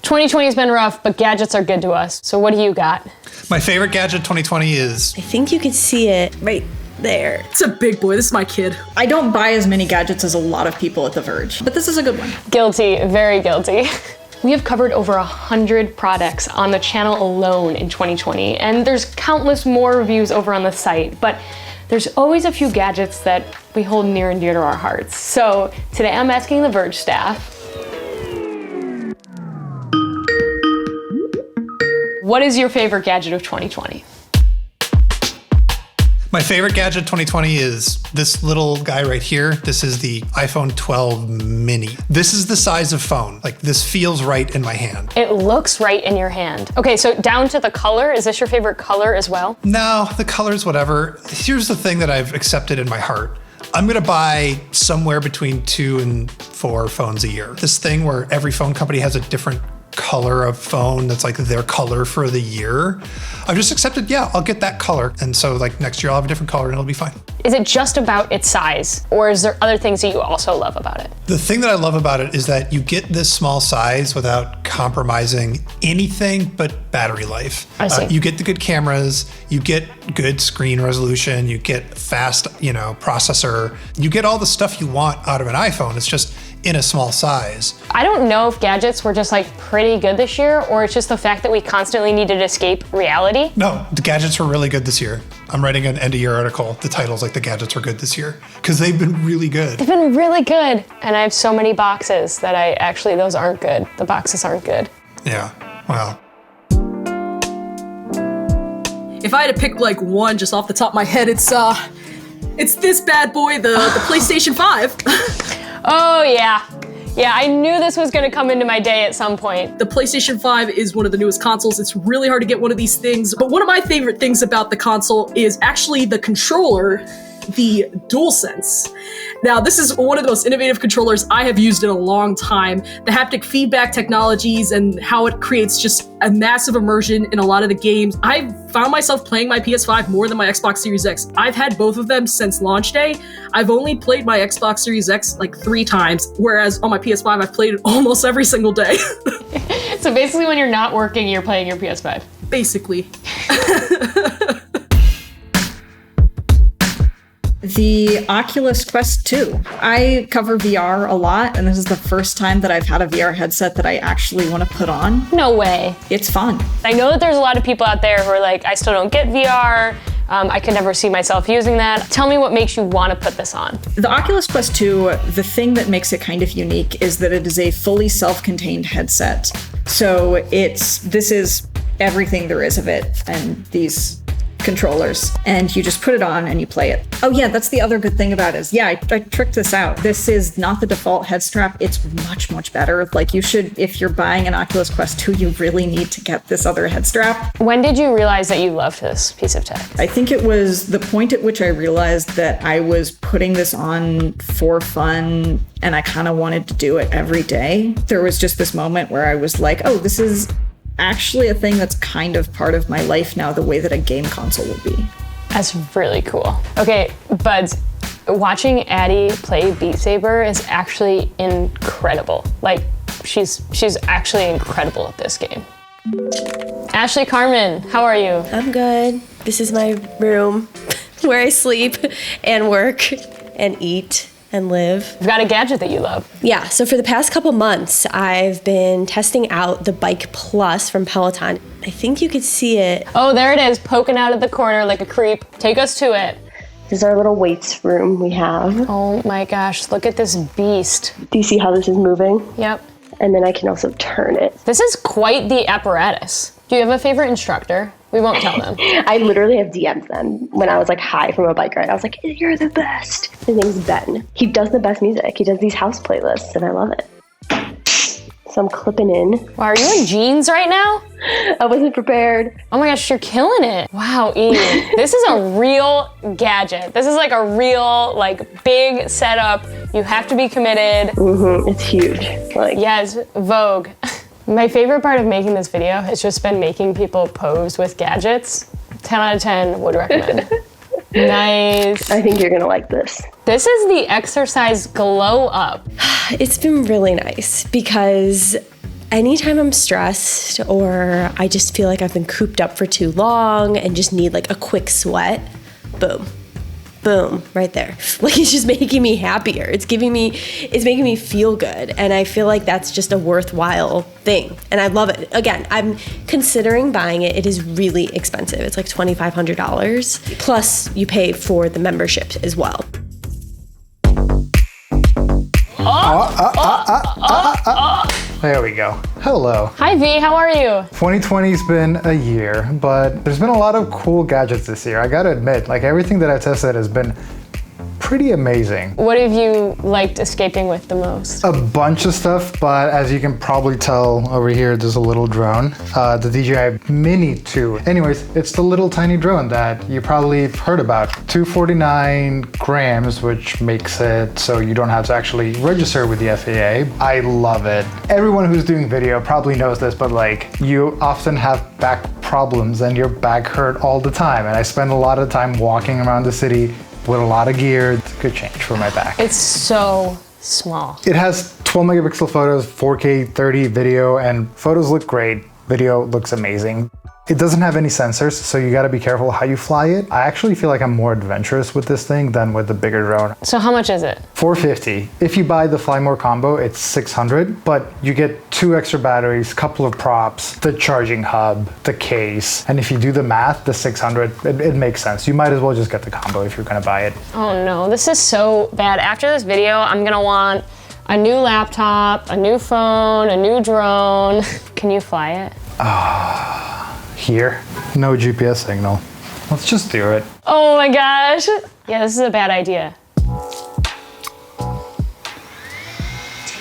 2020 has been rough, but gadgets are good to us. So what do you got? My favorite gadget 2020 is... I think you could see it right there. It's a big boy. This is my kid. I don't buy as many gadgets as a lot of people at The Verge, but this is a good one. Guilty, very guilty. We have covered over 100 products on the channel alone in 2020, and there's countless more reviews over on the site, but there's always a few gadgets that we hold near and dear to our hearts. So today I'm asking the Verge staff, what is your favorite gadget of 2020? My favorite gadget 2020 is this little guy right here. This is the iPhone 12 mini. This is the size of phone. Like, this feels right in my hand. It looks right in your hand. Okay, so down to the color, is this your favorite color as well? No, the color's whatever. Here's the thing that I've accepted in my heart. I'm gonna buy somewhere between 2 and 4 phones a year. This thing where every phone company has a different color of phone that's like their color for the year. I've just accepted, yeah, I'll get that color. And so like next year I'll have a different color and it'll be fine. Is it just about its size, or is there other things that you also love about it? The thing that I love about it is that you get this small size without compromising anything but battery life. I see. You get the good cameras, you get good screen resolution, you get fast, processor, you get all the stuff you want out of an iPhone. It's just in a small size. I don't know if gadgets were just like pretty good this year, or it's just the fact that we constantly needed to escape reality. No, the gadgets were really good this year. I'm writing an end of year article. The title's like the gadgets were good this year because they've been really good. They've been really good. And I have so many boxes that those aren't good. The boxes aren't good. Yeah, well. If I had to pick like one just off the top of my head, it's this bad boy, the PlayStation 5. Oh yeah. Yeah, I knew this was gonna come into my day at some point. The PlayStation 5 is one of the newest consoles. It's really hard to get one of these things, but one of my favorite things about the console is actually the controller, the DualSense. Now, this is one of the most innovative controllers I have used in a long time. The haptic feedback technologies and how it creates just a massive immersion in a lot of the games. I found myself playing my PS5 more than my Xbox Series X. I've had both of them since launch day. I've only played my Xbox Series X like 3 times, whereas on my PS5, I've played it almost every single day. So basically when you're not working, you're playing your PS5. Basically. The Oculus Quest 2. I cover VR a lot, and this is the first time that I've had a VR headset that I actually want to put on. No way. It's fun. I know that there's a lot of people out there who are like, I still don't get VR. I could never see myself using that. Tell me what makes you want to put this on. The Oculus Quest 2, the thing that makes it kind of unique is that it is a fully self-contained headset. So this is everything there is of it, and these controllers, and you just put it on and you play it. Oh yeah, that's the other good thing about it is, yeah, I tricked this out. This is not the default head strap. It's much, much better. Like, you should, if you're buying an Oculus Quest 2, you really need to get this other head strap. When did you realize that you loved this piece of tech? I think it was the point at which I realized that I was putting this on for fun and I kind of wanted to do it every day. There was just this moment where I was like, oh, this is actually a thing that's kind of part of my life now, the way that a game console would be. That's really cool. Okay, Buds, watching Addie play Beat Saber is actually incredible. Like, she's actually incredible at this game. Ashley Carmen, how are you? I'm good. This is my room where I sleep and work and eat and live. You've got a gadget that you love. Yeah, so for the past couple months, I've been testing out the Bike Plus from Peloton. I think you could see it. Oh, there it is, poking out of the corner like a creep. Take us to it. This is our little weights room we have. Oh my gosh, look at this beast. Do you see how this is moving? Yep. And then I can also turn it. This is quite the apparatus. Do you have a favorite instructor? We won't tell them. I literally have DM'd them when I was like high from a bike ride. I was like, you're the best. His name's Ben. He does the best music. He does these house playlists and I love it. So I'm clipping in. Wow, are you in jeans right now? I wasn't prepared. Oh my gosh, you're killing it. Wow, E, this is a real gadget. This is like a real, like, big setup. You have to be committed. Mm-hmm, it's huge. Like, yes, Vogue. My favorite part of making this video has just been making people pose with gadgets. 10 out of 10 would recommend. Nice. I think you're gonna like this. This is the exercise glow up. It's been really nice because anytime I'm stressed or I just feel like I've been cooped up for too long and just need like a quick sweat, boom. Boom, right there. Like it's just making me happier. It's making me feel good. And I feel like that's just a worthwhile thing. And I love it. Again, I'm considering buying it. It is really expensive. It's like $2,500. Plus you pay for the membership as well. There we go. Hello. Hi V, how are you? 2020's been a year, but there's been a lot of cool gadgets this year. I gotta admit, like everything that I've tested has been pretty amazing. What have you liked escaping with the most? A bunch of stuff, but as you can probably tell over here, there's a little drone, the DJI Mini 2. Anyways, it's the little tiny drone that you probably heard about. 249 grams, which makes it so you don't have to actually register with the FAA. I love it. Everyone who's doing video probably knows this, but like you often have back problems and your back hurt all the time. And I spend a lot of time walking around the city with a lot of gear. It's a good change for my back. It's so small. It has 12 megapixel photos, 4K 30 video, and photos look great. Video looks amazing. It doesn't have any sensors, so you gotta be careful how you fly it. I actually feel like I'm more adventurous with this thing than with the bigger drone. So how much is it? $450. If you buy the Fly More combo, it's $600, but you get 2 extra batteries, couple of props, the charging hub, the case, and if you do the math, the $600, it makes sense. You might as well just get the combo if you're gonna buy it. Oh no, this is so bad. After this video, I'm gonna want a new laptop, a new phone, a new drone. Can you fly it? Here, no GPS signal. Let's just do it. Oh my gosh. Yeah, this is a bad idea.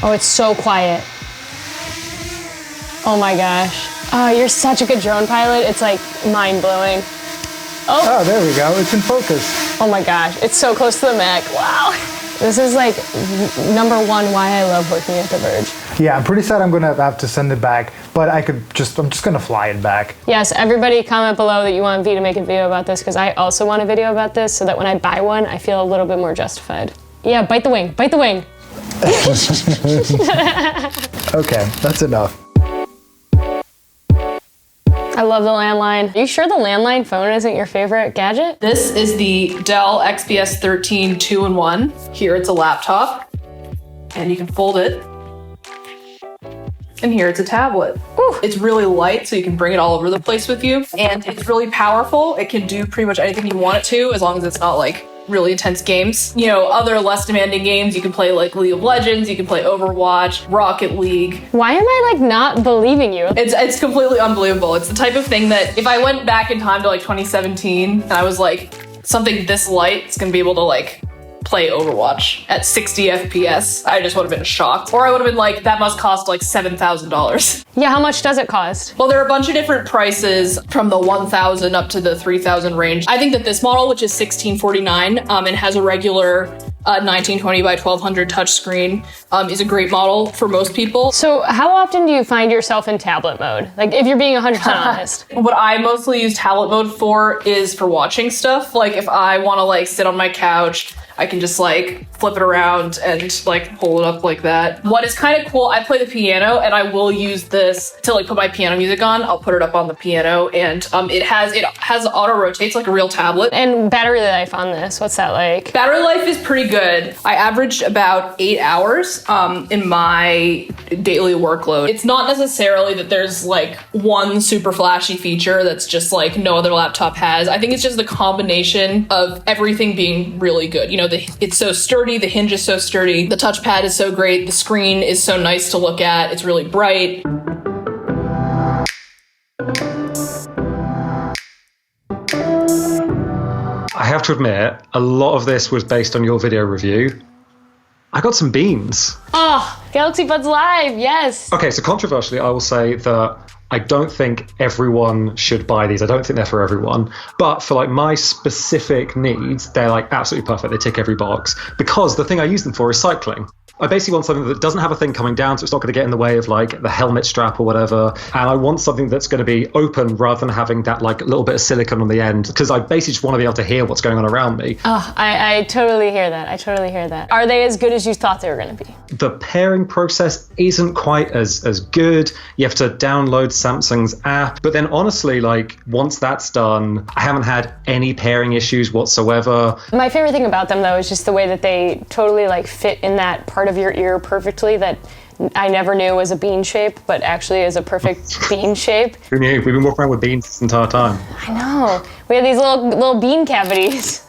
Oh, it's so quiet. Oh my gosh. Oh, you're such a good drone pilot. It's like mind-blowing. Oh, there we go. It's in focus. Oh my gosh, it's so close to the Mac. Wow. This is like number one why I love working at The Verge. Yeah, I'm pretty sad I'm gonna have to send it back, but I'm just gonna fly it back. Yes, everybody comment below that you want V to make a video about this because I also want a video about this so that when I buy one, I feel a little bit more justified. Yeah, bite the wing, bite the wing. Okay, that's enough. I love the landline. Are you sure the landline phone isn't your favorite gadget? This is the Dell XPS 13 2-in-1. Here it's a laptop, and you can fold it. And here it's a tablet. Whew. It's really light, so you can bring it all over the place with you. And it's really powerful. It can do pretty much anything you want it to, as long as it's not like really intense games. You know, other less demanding games, you can play like League of Legends, you can play Overwatch, Rocket League. Why am I like not believing you? It's completely unbelievable. It's the type of thing that if I went back in time to like 2017 and I was like, something this light is gonna be able to like play Overwatch at 60 FPS, I just would have been shocked. Or I would have been like, that must cost like $7,000. Yeah, how much does it cost? Well, there are a bunch of different prices from the 1,000 up to the 3,000 range. I think that this model, which is $1,649 and has a regular 1920 by 1200 touchscreen, is a great model for most people. So how often do you find yourself in tablet mode? Like if you're being 100% honest. What I mostly use tablet mode for is for watching stuff. Like if I want to like sit on my couch, I can just like flip it around and like pull it up like that. What is kind of cool, I play the piano and I will use this to like put my piano music on. I'll put it up on the piano and it has auto rotates like a real tablet. And battery life on this, what's that like? Battery life is pretty good. I average about 8 hours in my daily workload. It's not necessarily that there's like one super flashy feature that's just like no other laptop has. I think it's just the combination of everything being really good. You know, it's so sturdy, the hinge is so sturdy, the touchpad is so great, the screen is so nice to look at, it's really bright. I have to admit, a lot of this was based on your video review. I got some beans. Oh, Galaxy Buds Live, yes. Okay, so controversially, I will say that I don't think everyone should buy these. I don't think they're for everyone. But for like my specific needs, they're like absolutely perfect. They tick every box. Because the thing I use them for is cycling. I basically want something that doesn't have a thing coming down, so it's not going to get in the way of like the helmet strap or whatever. And I want something that's going to be open rather than having that like little bit of silicone on the end, because I basically just want to be able to hear what's going on around me. Oh, I totally hear that. I totally hear that. Are they as good as you thought they were going to be? The pairing process isn't quite as good. You have to download Samsung's app. But then honestly, like once that's done, I haven't had any pairing issues whatsoever. My favorite thing about them though is just the way that they totally like fit in that part of your ear perfectly that I never knew was a bean shape, but actually is a perfect bean shape. Who knew? We've been walking around with beans this entire time. I know. We have these little bean cavities.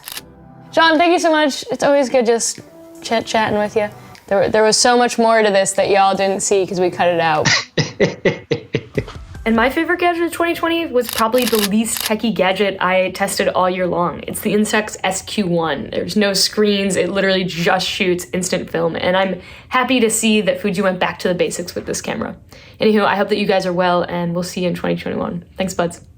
John, thank you so much. It's always good just chatting with you. There was so much more to this that y'all didn't see because we cut it out. And my favorite gadget of 2020 was probably the least techie gadget I tested all year long. It's the Instax SQ1. There's no screens, it literally just shoots instant film, and I'm happy to see that Fuji went back to the basics with this camera. Anywho, I hope that you guys are well, and we'll see you in 2021. Thanks, buds.